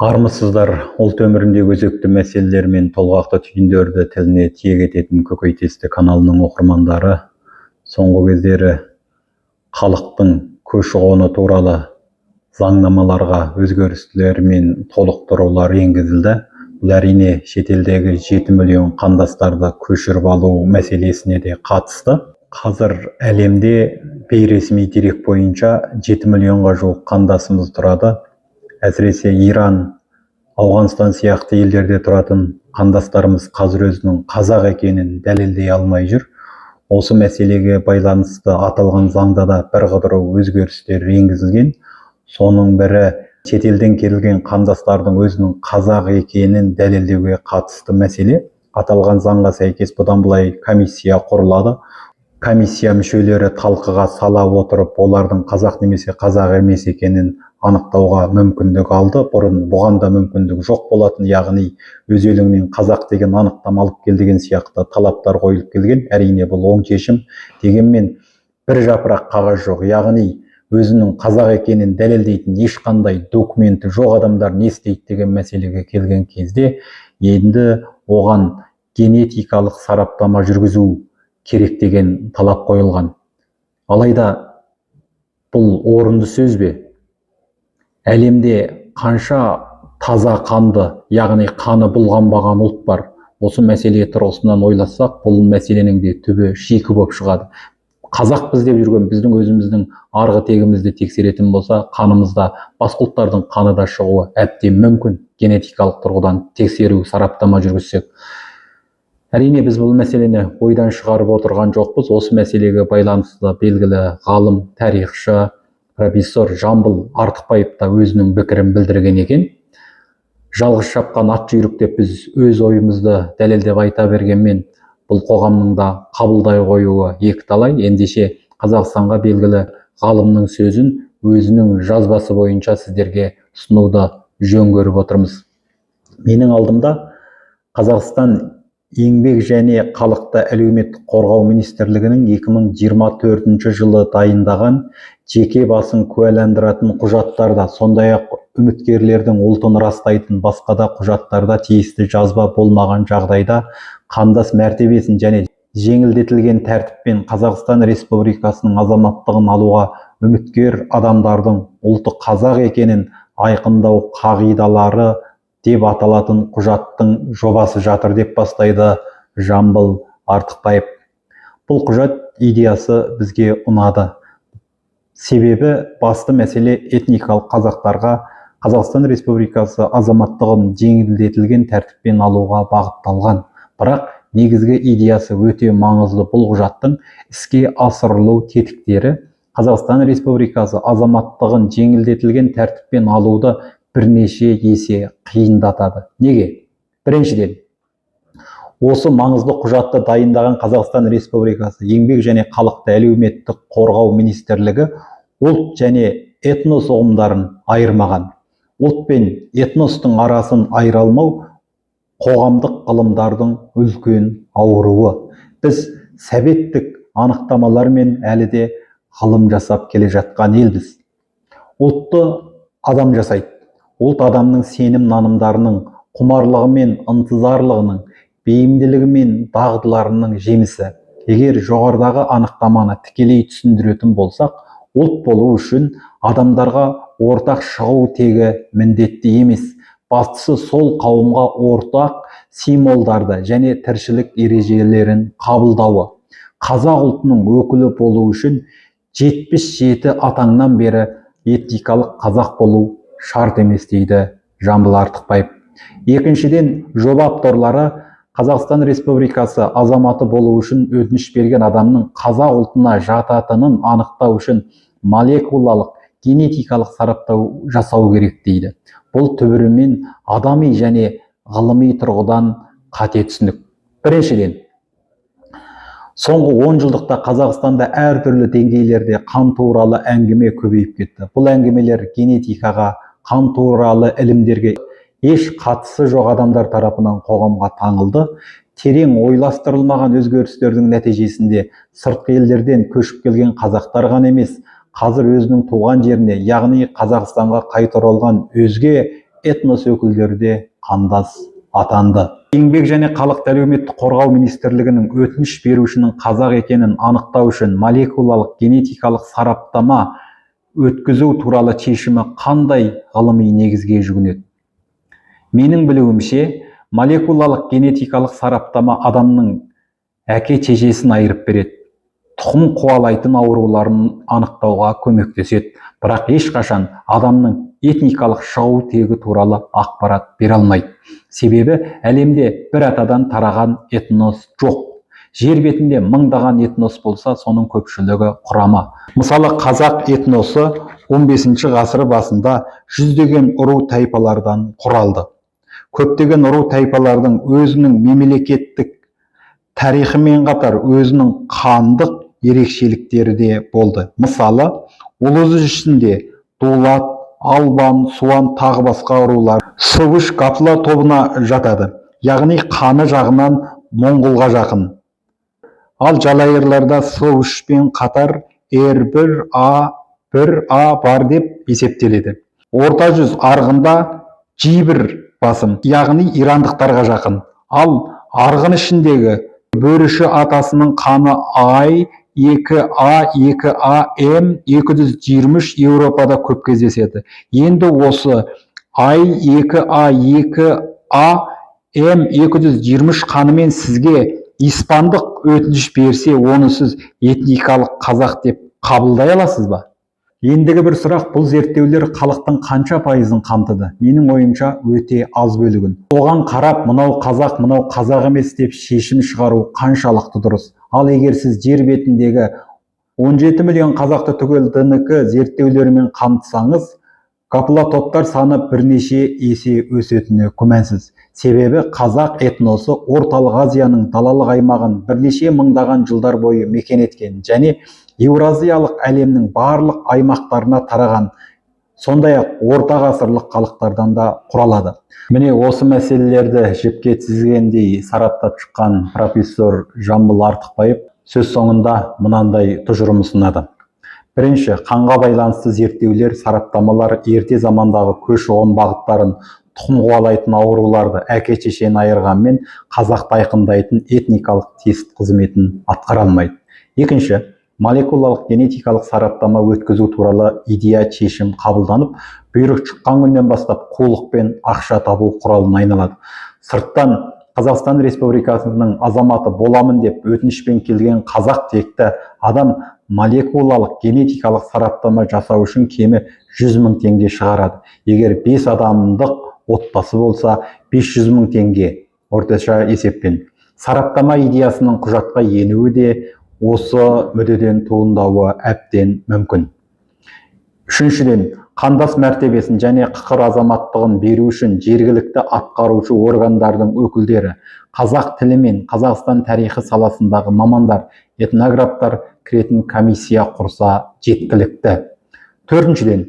Армысыздар, ұлт өміріндегі өзекті мәселелер мен толғақты түйіндерді тіліне тиек ететін көкейтесті каналының оқырмандары. Соңғы кездері халықтың көші-қоны туралы заңнамаларға өзгерістер мен толықтырулар енгізілді. Бұл әрине шетелдегі 7 миллион қандастарды көшіріп алу мәселесіне де қатысты. Қазір әлемде бейресми дерек бойынша 7 миллионға жуық қандасымыз тұрады. Әсіресе Иран, Ауғанстан сияқты елдерде тұратын қандастарымыз қазір өзінің қазақ екенін дәлелдей алмай жүр. Осы мәселеге байланысты аталған заңда да бірқатар өзгерістер енгізілген. Соның бірі шетелден келген қандастардың өзінің қазақ екенін дәлелдеуге қатысты мәселе. Аталған заңға сәйкес бұдан былай комиссия құрылады. Комиссия мүшелері талқыға сала отырып, олардың қазақ немесе қазақ емес екенін анықтауға мүмкіндік алды. Бұрын бұған да мүмкіндік жоқ болатын, яғни өз еліңнен қазақ деген анықтама алып кел деген сияқты талаптар қойылып келген. Әрине бұл оң шешім, дегенмен бір жапырақ қағаз жоқ, яғни өзінің қазақ екенін дәлелдейтін ешқандай документі жоқ адамдар не істейді деген мәселеге келген кезде енді оған генетикалық сараптама жүргізу керек деген талап қойылған. Алайда бұл орынды сөз бе? Әлемде қанша таза қанды, яғни қаны бұлғанбаған ұлт бар. Осы мәселе тұрғысынан ойлассақ, бұл мәселенің де түбі шикі болып шығады. Қазақпыз деп жүрген біздің өзіміздің арғы тегімізді тексеретін болса, қанымызда басқа ұлттардың қаны да шығуы әбден мүмкін. Генетикалық тұрғыдан тексеру, сараптама жүргізсек. Әрине біз бұл мәселені ойдан шығарып отырған жоқпыз. Осы мәселеге байланысты белгілі ғалым, тарихшы, профессор Жамбыл Артықбаев та өзінің пікірін білдірген екен. Жалғыз шапқан ат жүйрік деп біз өз ойымызды дәлелдеп айта бергенмен, бұл қоғамның да қабылдай қоюы екіталай. Ендеше Қазақстанға белгілі ғалымның сөзін өзінің жазбасы бойынша сіздерге ұсынуды жөн көріп отырмыз. Менің алдымда Қазақстан Еңбек және халықты әлеуметтік қорғау министрлігінің 2024 жылы дайындаған жеке басын куәландыратын құжаттарда, сондай-ақ үміткерлердің ұлтын растайтын басқа да құжаттарда тиісті жазба болмаған жағдайда қандас мәртебесін және жеңілдетілген тәртіппен Қазақстан Республикасының азаматтығын алуға үміткер адамдардың ұлты қазақ екенін айқындау қағидалары деп аталатын құжаттың жобасы жатыр деп бастайды Жамбыл Артықбаев. Бұл құжат идеясы бізге ұнады. Себебі басты мәселе этникалық қазақтарға Қазақстан Республикасы азаматтығын жеңілдетілген тәртіппен алуға бағытталған. Бірақ негізгі идеясы өте маңызды. Бұл құжаттың іске асырылу тетіктері Қазақстан Республикасы азаматтығын жеңілдетілген тәртіппен алуды бірнеше есе қиындатады. Неге? Біріншіден, осы маңызды құжатты дайындаған Қазақстан Республикасы Еңбек және халықты әлеуметтік қорғау министрлігі ұлт және этнос ұғымдарын айырмаған. Ұлт пен этностың арасын айыра алмау қоғамдық ғылымдардың үлкен ауруы. Біз советтік анықтамалармен әлі де ғылым жасап келе жатқан елбіз. Ұлтты адам жасайды. Ұлт адамның сенім нанымдарының, құмарлығы мен ынтызарлығының, бейімділігі мен дағдыларының жемісі. Егер жоғарыдағы анықтаманы тікелей түсіндіретін болсақ, ұлт болу үшін адамдарға ортақ шығу тегі міндетті емес. Бастысы сол қауымға ортақ символдарды және тіршілік ережелерін қабылдауы. Қазақ ұлтының өкілі болу үшін 77 атаңнан бері этникалық қазақ болу шарт емес дейді Жамбыл Артықбаев. Екіншіден, жоба авторлары Қазақстан Республикасы азаматы болу үшін өтініш берген адамның қазақ ұлтына жататынын анықтау үшін молекулалық генетикалық сараптау жасау керек дейді. Бұл түбірімен адами және ғылыми тұрғыдан қате түсінік. Біріншіден, соңғы 10 жылдықта Қазақстанда әртүрлі деңгейлерде қан туралы әңгіме көбейіп кетті. Бұл әңгімелер генетикаға, қан туралы ілімдерге еш қатысы жоқ адамдар тарапынан қоғамға таңылды. Терең ойластырылмаған өзгерістердің нәтижесінде сыртқы елдерден көшіп келген қазақтар ғана емес, қазір өзінің туған жеріне, яғни Қазақстанға қайта оралған өзге этнос өкілдері де қандас атанды. Еңбек және халықты әлеуметтік қорғау министрлігінің өтініш берушінің қазақ екенін анықтау үшін молекулалық генетикалық сараптама өткізу туралы шешімі қандай ғылыми негізге жүгінеді? Менің білуімше, молекулалық генетикалық сараптама адамның әке-шешесін айырып береді, тұқым қуалайтын ауруларын анықтауға көмектеседі, бірақ ешқашан адамның этникалық шығу тегі туралы ақпарат бере алмайды. Себебі әлемде бір атадан тараған этнос жоқ. Жер бетінде мыңдаған этнос болса, соның көпшілігі құрама. Мысалы, қазақ этносы 15 ғасыр басында жүздеген ру тайпалардан құралды. Көптеген ру тайпалардың өзінің мемлекеттік тарихымен қатар өзінің қандық ерекшеліктері де болды. Мысалы, ұлы ішінде Дулат, Албан, Суан тағы басқа рулар Сывыш Гапла тобына жатады, яғни қаны жағынан Моңғолға жақын. Ал жалайырларда Сывышпен қатар R1A бар деп есептеледі. Орта жүз арғында Жибір басым, яғни ирандықтарға жақын. Ал арғын ішіндегі бөріші атасының қаны I, 2A, 2AM 223 Еуропада көп кездеседі. Енді осы I, 2A, 2AM 223 қанымен сізге испандық өтініш берсе, оны сіз этникалық қазақ деп қабылдай аласыз ба? Ендігі бір сұрақ, бұл зерттеулер халықтың қанша пайызын қамтыды? Менің ойымша өте аз бөлігін. Оған қарап, мынау қазақ емес деп шешім шығару қаншалықты дұрыс? Ал егер сіз жер бетіндегі 17 миллион қазақты түгел ДНК зерттеулерімен қамтысаңыз, Гапла топтар саны бірнеше есе өсетіні күмәнсіз. Себебі қазақ этносы Орталық Азияның далалық аймағын бірнеше мыңдаған жылдар бойы мекен еткен және Еуразиялық әлемнің барлық аймақтарына тараған, сондай-ақ орта ғасырлық халықтардан да құралады. Міне осы мәселелерді жіпке тізгендей сараптап шыққан профессор Жамбыл Артықбаев сөз соңында мынандай тұжырым ұсынады. Бірінші, қанға байланысты зерттеулер, сараптамалар ерте замандағы көші-қон бағыттарын, тұқым қуалайтын ауруларды әке-шешені айырғанмен қазақты айқындайтын этникалық тест қызметін атқара алмайды. Екінші, молекулалық генетикалық сараптама өткізу туралы идея шешім қабылданып, бұйрық шыққан күннен бастап қулық пен ақша табу құралына айналады. Сырттан Қазақстан Республикасының азаматы боламын деп өтінішпен келген қазақ текті адам молекулалық генетикалық сараптама жасау үшін кемі 100 мың теңге шығарады. Егер 5 адамдық отбасы болса, 500 мың теңге орташа есеппен. Сараптама идеясының құжатқа енуі де осы мүддеден туындауы әбден мүмкін. Үшіншіден, қандас мәртебесін және қықыр азаматтығын беру үшін жергілікті атқарушы органдардың өкілдері, қазақ тілі мен Қазақстан тарихы саласындағы мамандар, этнографтар кіретін комиссия құрса жеткілікті. Төртіншіден,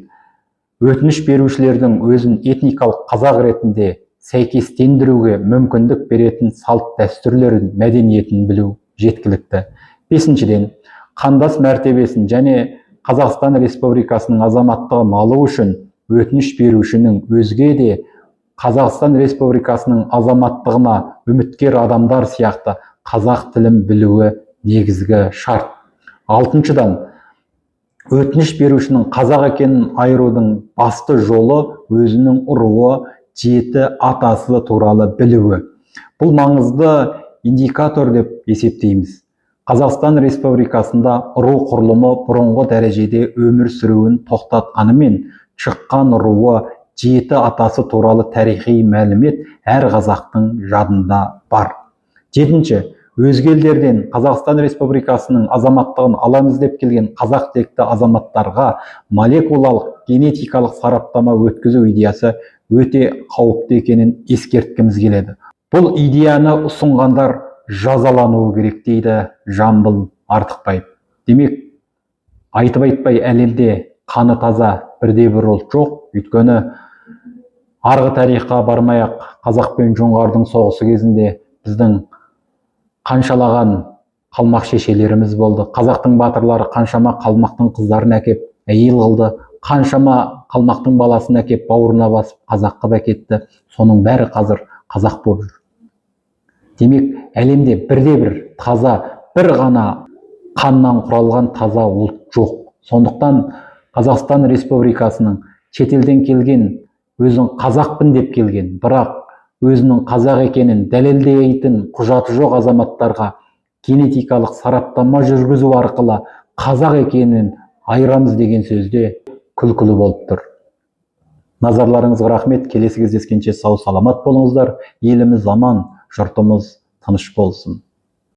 өтініш берушілердің өзін этникалық қазақ ретінде сәйкестендіруге мүмкіндік беретін салт дәстүрлерін, мәдениетін білу жеткілікті. Бесіншіден, қандас мәртебесін және Қазақстан Республикасының азаматтығын алу үшін өтініш берушінің өзге де Қазақстан Республикасының азаматтығына үміткер адамдар сияқты қазақ тілін білуі негізгі шарт. Алтыншыдан, өтініш берушінің қазақ екенін айырудың басты жолы өзінің ұруы, жеті атасы туралы білуі. Бұл маңызды индикатор деп есептейміз. Қазақстан Республикасында ұру құрылымы бұрынғы дәрежеде өмір сүруін тоқтатқанымен, шыққан ұруы, жеті атасы туралы тарихи мәлімет әр қазақтың жадында бар. Жетінші, өзге елдерден Қазақстан Республикасының азаматтығын аламыз деп келген қазақ текті азаматтарға молекулалық генетикалық сараптама өткізу идеясы өте қауіпті екенін ескерткіміз келеді. Бұл идеяны ұсынғандар жазалануы керек дейді Жамбыл Артықбаев. Демек, айтып-айтпай әлемде қаны таза бірде-бір ұлт жоқ. Өйткені арғы тарихқа бармай-ақ қазақ пен жоңғардың соғысы кезінде біздің қаншалаған қалмақ шешелеріміз болды. Қазақтың батырлары қаншама қалмақтың қыздарын әкеп әйел қылды. қаншама қалмақтың баласын әкеп бауырына басып қазақ қылып әкетті, соның бәрі қазір қазақ болып жүр. Демек, әлемде бірде-бір таза, бір ғана қаннан құралған таза ұлт жоқ. Сондықтан Қазақстан Республикасының шетелден келген, өзін қазақпын деп келген, бірақ өзінің қазақ екенін дәлелдейтін құжаты жоқ азаматтарға генетикалық сараптама жүргізу арқылы қазақ екенін айырамыз деген сөзде күлкілі болып тұр. Назарларыңызға рахмет. Келесі кездескенше сау саламат болыңыздар. Еліміз аман, жұртымыз тыныш болсын.